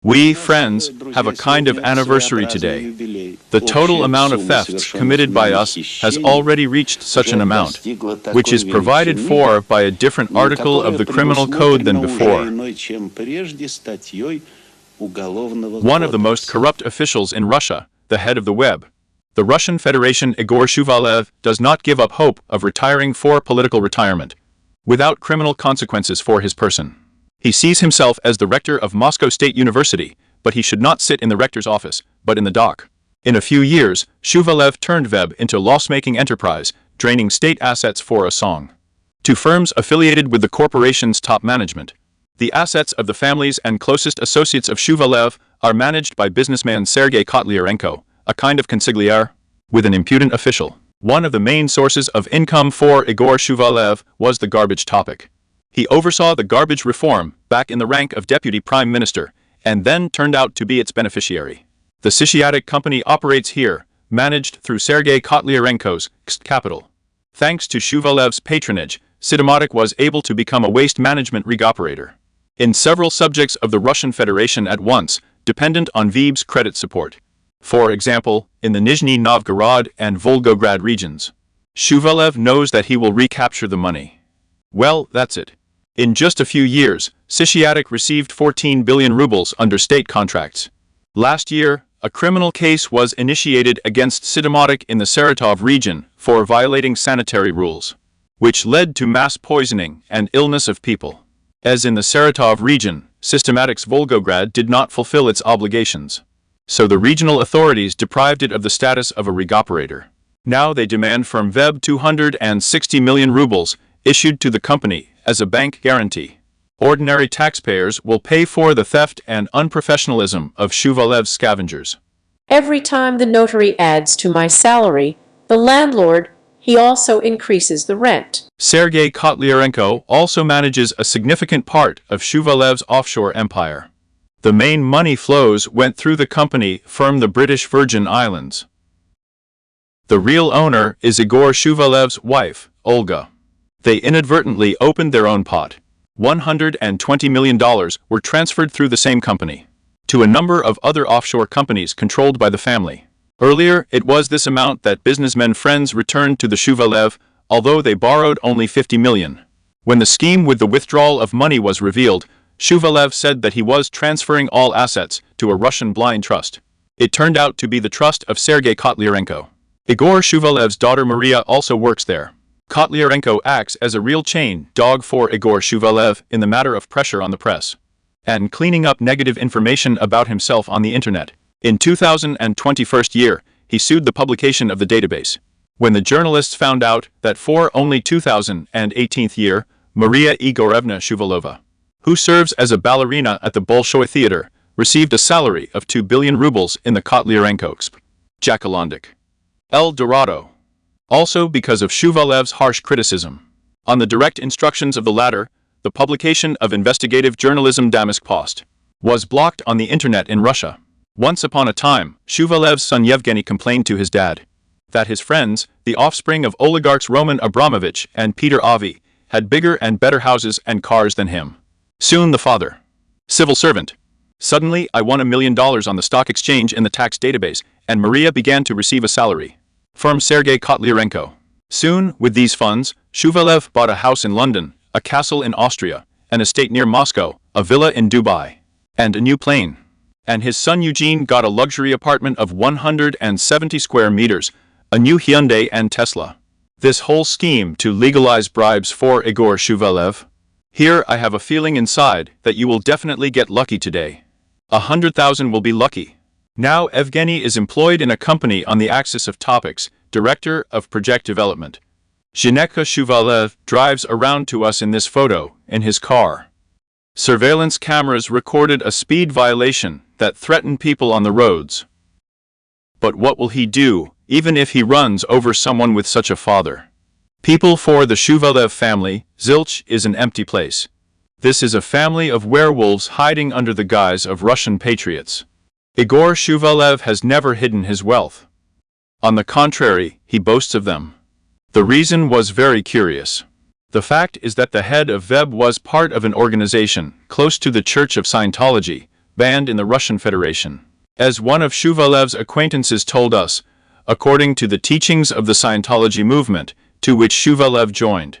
We, friends, have a kind of anniversary today. The total amount of thefts committed by us has already reached such an amount, which is provided for by a different article of the criminal code than before. One of the most corrupt officials in Russia, the head of the web, the Russian Federation, Igor Shuvalov, does not give up hope of retiring for political retirement, without criminal consequences for his person. He sees himself as the rector of Moscow State University, but he should not sit in the rector's office, but in the dock. In a few years, Shuvalov turned Web into a loss-making enterprise, draining state assets for a song. To firms affiliated with the corporation's top management, the assets of the families and closest associates of Shuvalov are managed by businessman Sergei Kotlyarenko, a kind of consigliere, with an impudent official. One of the main sources of income for Igor Shuvalov was the garbage topic. He oversaw the garbage reform back in the rank of deputy prime minister, and then turned out to be its beneficiary. The Sitimatic company operates here, managed through Sergei Kotlyarenko's KSP Capital. Thanks to Shuvalov's patronage, Sitimatic was able to become a waste management rig operator in several subjects of the Russian Federation at once, dependent on VEB's credit support. For example, in the Nizhny Novgorod and Volgograd regions. Shuvalov knows that he will recapture the money. Well, that's it. In just a few years, Sitimatic received 14 billion rubles under state contracts. Last year, a criminal case was initiated against Sitimatic in the Saratov region for violating sanitary rules, which led to mass poisoning and illness of people. As in the Saratov region, Sitimatic-Volgograd did not fulfill its obligations, so the regional authorities deprived it of the status of a rig operator. Now they demand from VEB 260 million rubles issued to the company as a bank guarantee. Ordinary taxpayers will pay for the theft and unprofessionalism of Shuvalov's scavengers. Every time the notary adds to my salary, the landlord, he also increases the rent. Sergei Kotlyarenko also manages a significant part of Shuvalov's offshore empire. The main money flows went through the company from the British Virgin Islands. The real owner is Igor Shuvalov's wife, Olga. They inadvertently opened their own pot. $120 million were transferred through the same company to a number of other offshore companies controlled by the family. Earlier, it was this amount that businessmen friends returned to the Shuvalov, although they borrowed only 50 million. When the scheme with the withdrawal of money was revealed, Shuvalov said that he was transferring all assets to a Russian blind trust. It turned out to be the trust of Sergei Kotlyarenko. Igor Shuvalov's daughter Maria also works there. Kotlyarenko acts as a real chain dog for Igor Shuvalov in the matter of pressure on the press and cleaning up negative information about himself on the internet. In 2021 year, he sued the publication of the database. When the journalists found out that for only 2018 year, Maria Igorovna Shuvalova, who serves as a ballerina at the Bolshoi Theater, received a salary of 2 billion rubles in the Kotlyarenko KSP. Jackalondic. El Dorado. Also because of Shuvalov's harsh criticism. On the direct instructions of the latter, the publication of investigative journalism Damask Post was blocked on the internet in Russia. Once upon a time, Shuvalov's son Yevgeny complained to his dad that his friends, the offspring of oligarchs Roman Abramovich and Peter Avi, had bigger and better houses and cars than him. Soon the father, civil servant. Suddenly, I won $1 million on the stock exchange in the tax database, and Maria began to receive a salary from Sergei Kotlyarenko. Soon, with these funds, Shuvalov bought a house in London, a castle in Austria, an estate near Moscow, a villa in Dubai, and a new plane. And his son Eugene got a luxury apartment of 170 square meters, a new Hyundai and Tesla. This whole scheme to legalize bribes for Igor Shuvalov. Here I have a feeling inside that you will definitely get lucky today. 100,000 will be lucky. Now Evgeny is employed in a company on the axis of topics, director of project development. Zhineka Shuvalov drives around to us in this photo, in his car. Surveillance cameras recorded a speed violation that threatened people on the roads. But what will he do, even if he runs over someone with such a father? People for the Shuvalov family, zilch is an empty place. This is a family of werewolves hiding under the guise of Russian patriots. Igor Shuvalov has never hidden his wealth. On the contrary, he boasts of them. The reason was very curious. The fact is that the head of VEB was part of an organization close to the Church of Scientology, banned in the Russian Federation. As one of Shuvalev's acquaintances told us, according to the teachings of the Scientology movement, to which Shuvalev joined,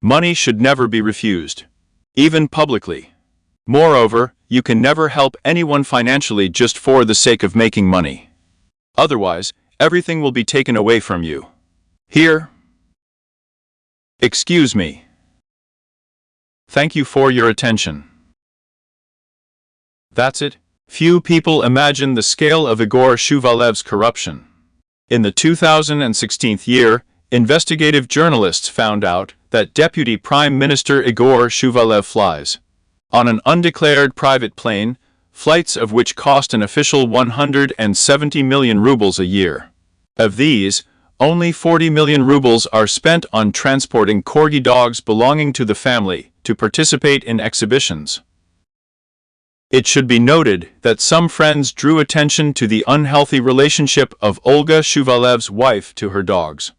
money should never be refused, even publicly. Moreover, you can never help anyone financially just for the sake of making money. Otherwise, everything will be taken away from you. Here. Excuse me. Thank you for your attention. That's it. Few people imagine the scale of Igor Shuvalev's corruption. In the 2016 year, investigative journalists found out that Deputy Prime Minister Igor Shuvalev flies on an undeclared private plane, flights of which cost an official 170 million rubles a year. Of these, only 40 million rubles are spent on transporting corgi dogs belonging to the family to participate in exhibitions. It should be noted that some friends drew attention to the unhealthy relationship of Olga Shuvalev's wife to her dogs.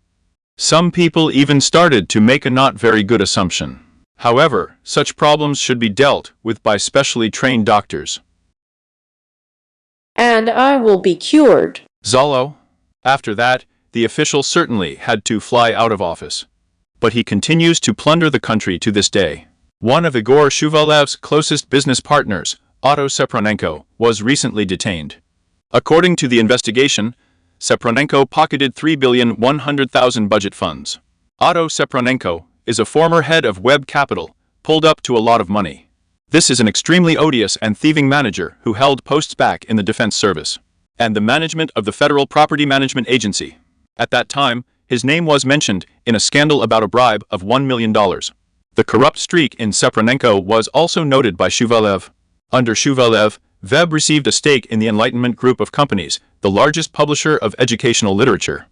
Some people even started to make a not very good assumption. However, such problems should be dealt with by specially trained doctors. And I will be cured. Zolo. After that, the official certainly had to fly out of office. But he continues to plunder the country to this day. One of Igor Shuvalev's closest business partners, Otto Sepronenko, was recently detained. According to the investigation, Sepronenko pocketed 3,100,000 budget funds. Otto Sepronenko is a former head of Web Capital, pulled up to a lot of money. This is an extremely odious and thieving manager who held posts back in the Defense Service and the management of the Federal Property Management Agency. At that time, his name was mentioned in a scandal about a bribe of $1 million. The corrupt streak in Sepronenko was also noted by Shuvalev. Under Shuvalev, Veb received a stake in the Enlightenment Group of companies, the largest publisher of educational literature.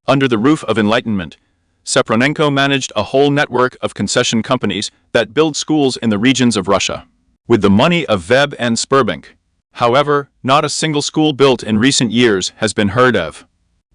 Under the roof of Enlightenment, Sepronenko managed a whole network of concession companies that build schools in the regions of Russia, with the money of Veb and Sberbank. However, not a single school built in recent years has been heard of.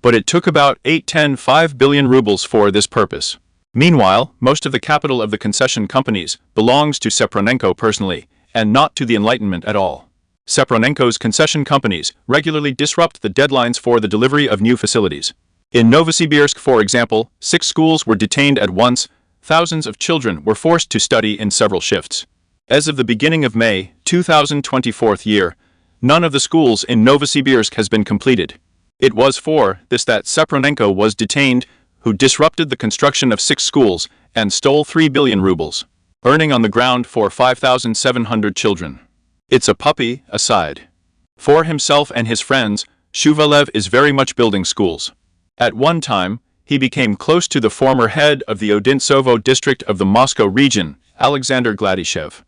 But it took about 5 billion rubles for this purpose. Meanwhile, most of the capital of the concession companies belongs to Sepronenko personally, and not to the Enlightenment at all. Sepronenko's concession companies regularly disrupt the deadlines for the delivery of new facilities. In Novosibirsk, for example, 6 schools were detained at once, thousands of children were forced to study in several shifts. As of the beginning of May 2024 year, none of the schools in Novosibirsk has been completed. It was for this that Sepronenko was detained, who disrupted the construction of 6 schools and stole 3 billion rubles, earning on the ground for 5,700 children. It's a puppy, aside. For himself and his friends, Shuvalev is very much building schools. At one time, he became close to the former head of the Odintsovo district of the Moscow region, Alexander Gladyshev,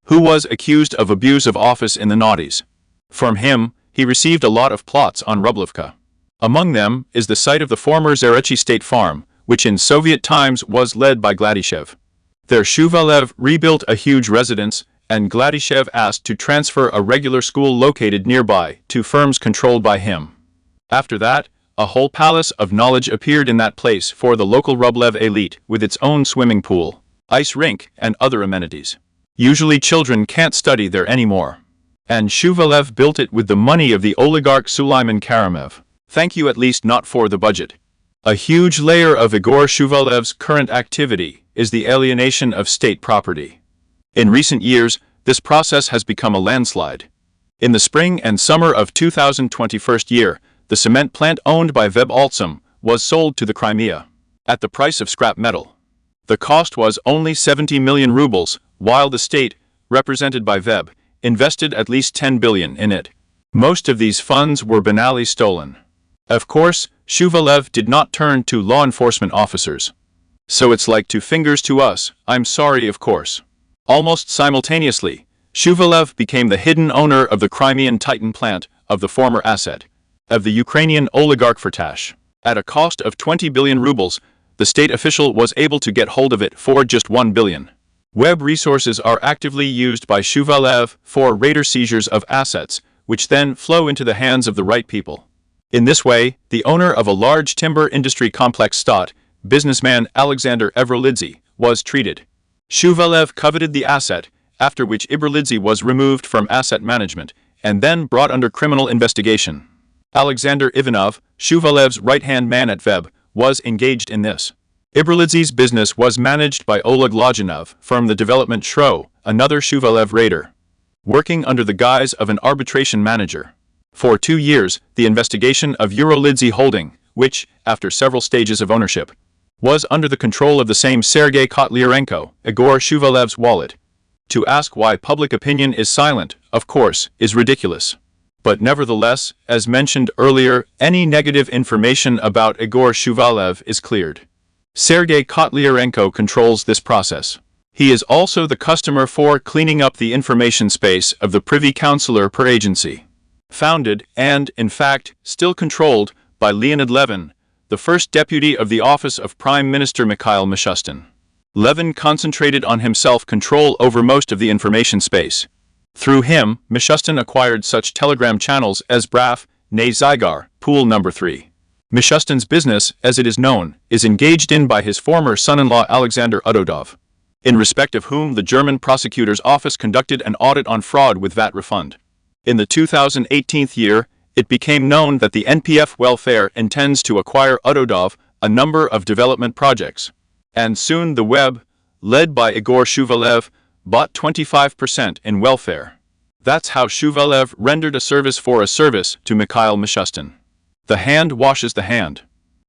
who was accused of abuse of office in the noughties. From him, he received a lot of plots on Rublevka. Among them is the site of the former Zarechi State Farm, which in Soviet times was led by Gladyshev. There Shuvalev rebuilt a huge residence, and Gladyshev asked to transfer a regular school located nearby to firms controlled by him. After that, a whole palace of knowledge appeared in that place for the local Rublev elite with its own swimming pool, ice rink, and other amenities. Usually children can't study there anymore. And Shuvalev built it with the money of the oligarch Suleiman Karamev. Thank you, at least not for the budget. A huge layer of Igor Shuvalev's current activity is the alienation of state property. In recent years, this process has become a landslide. In the spring and summer of 2021 year, the cement plant owned by Veb Altsum was sold to the Crimea at the price of scrap metal. The cost was only 70 million rubles, while the state, represented by Veb, invested at least 10 billion in it. Most of these funds were banally stolen. Of course, Shuvalev did not turn to law enforcement officers. So it's like 2 fingers to us, I'm sorry, of course. Almost simultaneously, Shuvalev became the hidden owner of the Crimean Titan plant of the former asset of the Ukrainian oligarch Firtash. At a cost of 20 billion rubles, the state official was able to get hold of it for just 1 billion. Web resources are actively used by Shuvalev for raider seizures of assets, which then flow into the hands of the right people. In this way, the owner of a large timber industry complex Stot, businessman Alexander Evrolidze, was treated. Shuvalev coveted the asset, after which Ibralidze was removed from asset management and then brought under criminal investigation. Alexander Ivanov, Shuvalev's right-hand man at Veb, was engaged in this. Ibralidze's business was managed by Oleg Lodyanov from the development Shro, another Shuvalev raider, working under the guise of an arbitration manager. For 2 years, the investigation of Uralidze Holding, which, after several stages of ownership, was under the control of the same Sergei Kotlyarenko, Igor Shuvalev's wallet. To ask why public opinion is silent, of course, is ridiculous. But nevertheless, as mentioned earlier, any negative information about Igor Shuvalev is cleared. Sergei Kotlyarenko controls this process. He is also the customer for cleaning up the information space of the Privy Councillor per agency. Founded, and, in fact, still controlled, by Leonid Levin, the first deputy of the office of Prime Minister Mikhail Mishustin. Levin concentrated on himself control over most of the information space. Through him, Mishustin acquired such telegram channels as Braf, Ne Zygar, Pool No. 3. Mishustin's business, as it is known, is engaged in by his former son-in-law Alexander Udodov, in respect of whom the German prosecutor's office conducted an audit on fraud with VAT refund. In the 2018 year, it became known that the NPF Welfare intends to acquire Udodov a number of development projects. And soon the Web, led by Igor Shuvalev, bought 25% in welfare. That's how Shuvalev rendered a service for a service to Mikhail Mishustin. The hand washes the hand.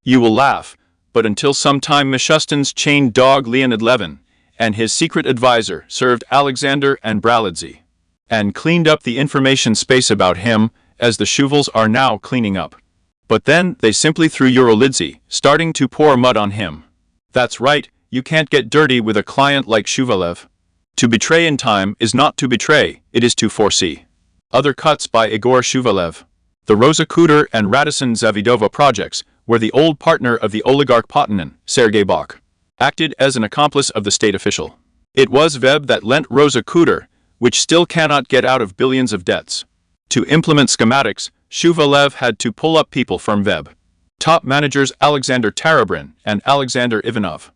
You will laugh, but until some time Mishustin's chained dog Leonid Levin and his secret advisor served Alexander and Bralidze, and cleaned up the information space about him, as the Shuvals are now cleaning up. But then they simply threw Uralidze, starting to pour mud on him. That's right, you can't get dirty with a client like Shuvalev. To betray in time is not to betray, it is to foresee. Other cuts by Igor Shuvalev. The Rosa Kuder and Radisson Zavidova projects, where the old partner of the oligarch Potanin, Sergei Bok, acted as an accomplice of the state official. It was Veb that lent Rosa Kuder, which still cannot get out of billions of debts. To implement schematics, Shuvalev had to pull up people from Veb. Top managers Alexander Tarabrin and Alexander Ivanov.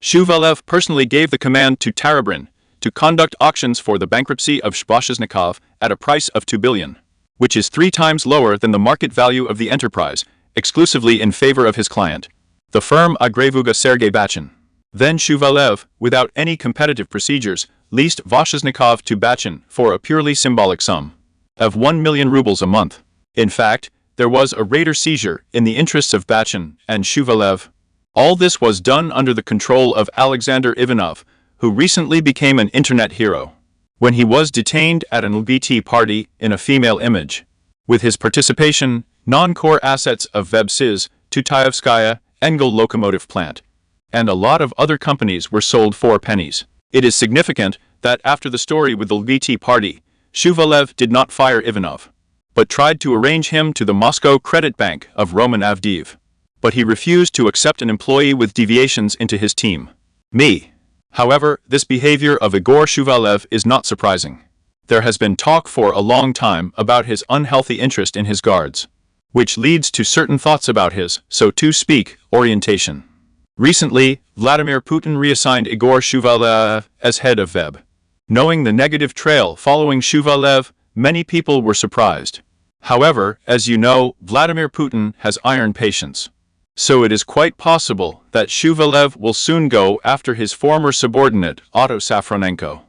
Shuvalev personally gave the command to Tarabrin to conduct auctions for the bankruptcy of Shbashiznikov at a price of 2 billion, which is 3 times lower than the market value of the enterprise, exclusively in favor of his client, the firm Agrevuga Sergei Bachin. Then Shuvalev, without any competitive procedures, leased Vashiznikov to Bachin for a purely symbolic sum of 1 million rubles a month. In fact, there was a raider seizure in the interests of Bachin and Shuvalev. All this was done under the control of Alexander Ivanov, who recently became an internet hero when he was detained at an LGBT party in a female image. With his participation, non-core assets of Vebsiz, Tutayevskaya, Engel locomotive plant, and a lot of other companies were sold for pennies. It is significant that after the story with the LGBT party, Shuvalev did not fire Ivanov, but tried to arrange him to the Moscow Credit Bank of Roman Avdiev. But he refused to accept an employee with deviations into his team. However, this behavior of Igor Shuvalev is not surprising. There has been talk for a long time about his unhealthy interest in his guards, which leads to certain thoughts about his, so to speak, orientation. Recently, Vladimir Putin reassigned Igor Shuvalev as head of Veb. Knowing the negative trail following Shuvalev, many people were surprised. However, as you know, Vladimir Putin has iron patience. So it is quite possible that Shuvalev will soon go after his former subordinate, Otto Safronenko.